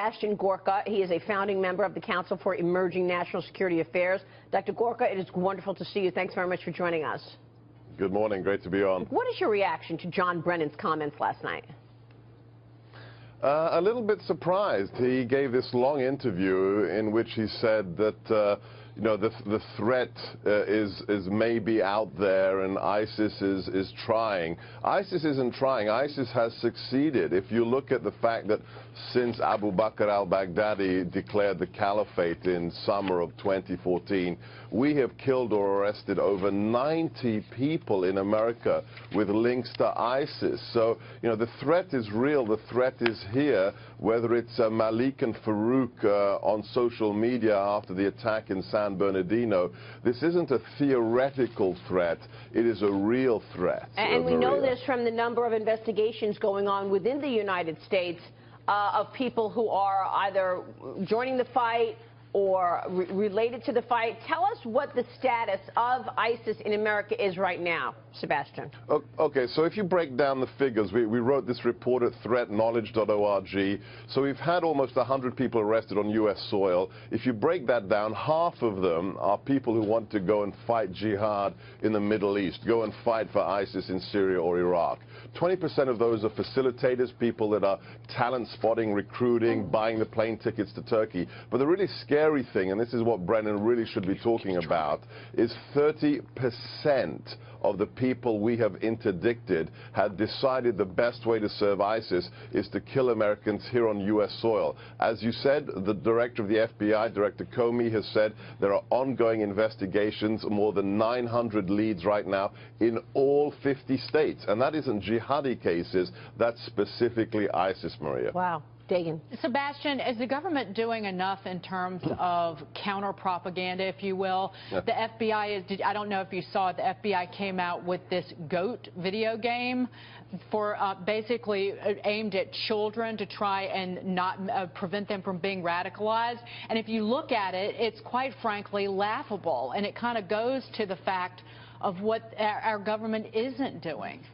Sebastian Gorka. He is a founding member of the Council for Emerging National Security Affairs. Dr. Gorka, it is wonderful to see you. Thanks very much for joining us. Good morning. Great to be on. What is your reaction to John Brennan's comments last night? A little bit surprised. He gave this long interview in which he said that the threat is maybe out there and ISIS is trying. ISIS isn't trying. ISIS has succeeded. If you look at the fact that since Abu Bakr al-Baghdadi declared the caliphate in summer of 2014, we have killed or arrested over 90 people in America with links to ISIS. So, the threat is real. The threat is here, whether it's Malik and Farouk on social media after the attack in San Bernardino. This isn't a theoretical threat. It is a real threat. And we know this from the number of investigations going on within the United States of people who are either joining the fight or related to the fight. Tell us what the status of ISIS in America is right now, Sebastian. Okay, so if you break down the figures, we wrote this report at threatknowledge.org. So we've had almost 100 people arrested on U.S. soil. If you break that down, half of them are people who want to go and fight jihad in the Middle East, go and fight for ISIS in Syria or Iraq. 20% of those are facilitators, people that are talent spotting, recruiting, buying the plane tickets to Turkey. But the really scary thing, and this is what Brennan really should be talking about, is 30% of the people we have interdicted had decided the best way to serve ISIS is to kill Americans here on U.S. soil. As you said, the director of the FBI, Director Comey, has said there are ongoing investigations, more than 900 leads right now in all 50 states. And that isn't jihadi cases, that's specifically ISIS, Maria. Wow. Dagan. Sebastian, is the government doing enough in terms of counter-propaganda, if you will? Yeah. The FBI, I don't know if you saw it, the FBI came out with this GOAT video game for basically aimed at children to try and not prevent them from being radicalized. And if you look at it, it's quite frankly laughable. And it kind of goes to the fact of what our government isn't doing.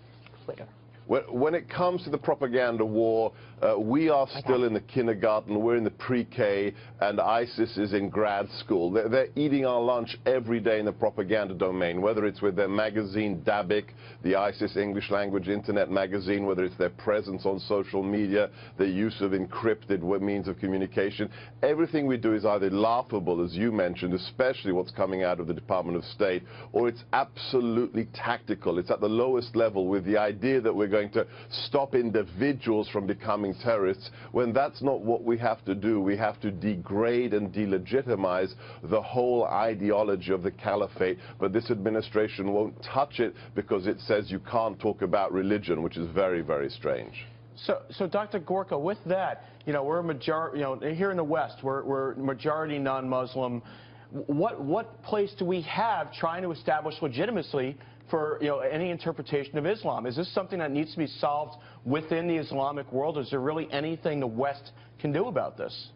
Twitter. When it comes to the propaganda war, we are still in the kindergarten, we're in the pre-K, and ISIS is in grad school. They're eating our lunch every day in the propaganda domain, whether it's with their magazine, Dabik, the ISIS English language internet magazine, whether it's their presence on social media, their use of encrypted means of communication. Everything we do is either laughable, as you mentioned, especially what's coming out of the Department of State, or it's absolutely tactical. It's at the lowest level with the idea that we're going to stop individuals from becoming terrorists, when that's not what we have to do. We have to degrade and delegitimize the whole ideology of the caliphate, but this administration won't touch it because it says you can't talk about religion, which is very, very strange. So Dr. Gorka, with that, we're a majority, here in the West, we're majority non-Muslim. What place do we have trying to establish legitimacy for any interpretation of Islam? Is this something that needs to be solved within the Islamic world? Is there really anything the West can do about this?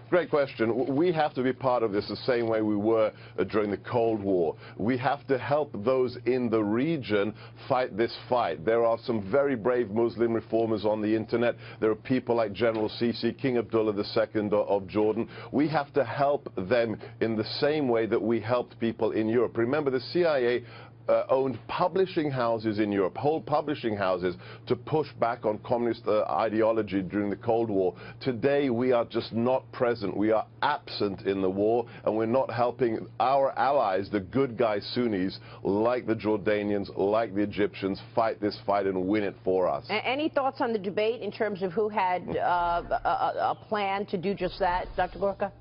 Great question. We have to be part of this the same way we were during the Cold War. We have to help those in the region fight this fight. There are some very brave Muslim reformers on the internet. There are people like General Sisi, King Abdullah II of Jordan. We have to help them in the same way that we helped people in Europe. Remember, the CIA owned publishing houses in Europe, whole publishing houses, to push back on communist ideology during the Cold War. Today, we are just not present. We are absent in the war, and we're not helping our allies, the good guy Sunnis, like the Jordanians, like the Egyptians, fight this fight and win it for us. Any thoughts on the debate in terms of who had a plan to do just that, Dr. Gorka?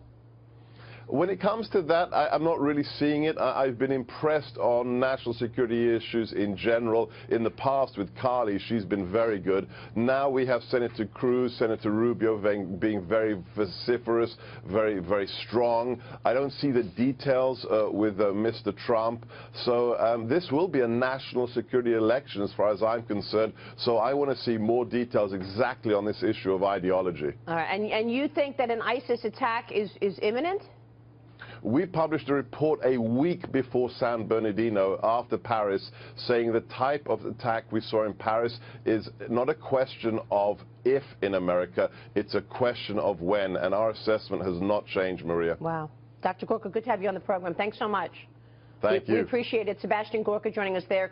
When it comes to that, I'm not really seeing it. I've been impressed on national security issues in general. In the past with Carly, she's been very good. Now we have Senator Cruz, Senator Rubio being very vociferous, very, very strong. I don't see the details with Mr. Trump. So this will be a national security election as far as I'm concerned. So I want to see more details exactly on this issue of ideology. All right. And you think that an ISIS attack is imminent? We published a report a week before San Bernardino, after Paris, saying the type of attack we saw in Paris is not a question of if in America, it's a question of when, and our assessment has not changed, Maria. Wow. Dr. Gorka, good to have you on the program. Thanks so much. Thank you. We appreciate it. Sebastian Gorka joining us there.